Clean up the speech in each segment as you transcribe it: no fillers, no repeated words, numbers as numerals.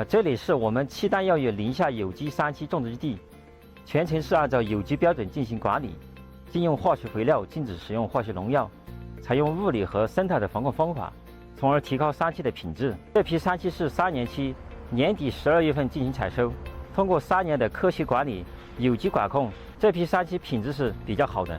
这里是我们契丹药业宁夏有机山区种植基地，全程是按照有机标准进行管理，禁用化学肥料，禁止使用化学农药，采用物理和生态的防控方法，从而提高山区的品质。这批山区是3年期，年底12月份进行采收。通过3年的科学管理、有机管控，这批山区品质是比较好的。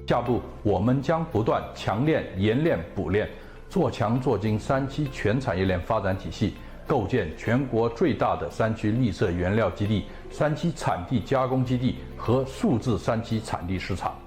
下步我们将不断强练、研练、补练，做强做精山区全产业链发展体系，构建全国最大的山区绿色原料基地、山区产地加工基地和数字山区产地市场。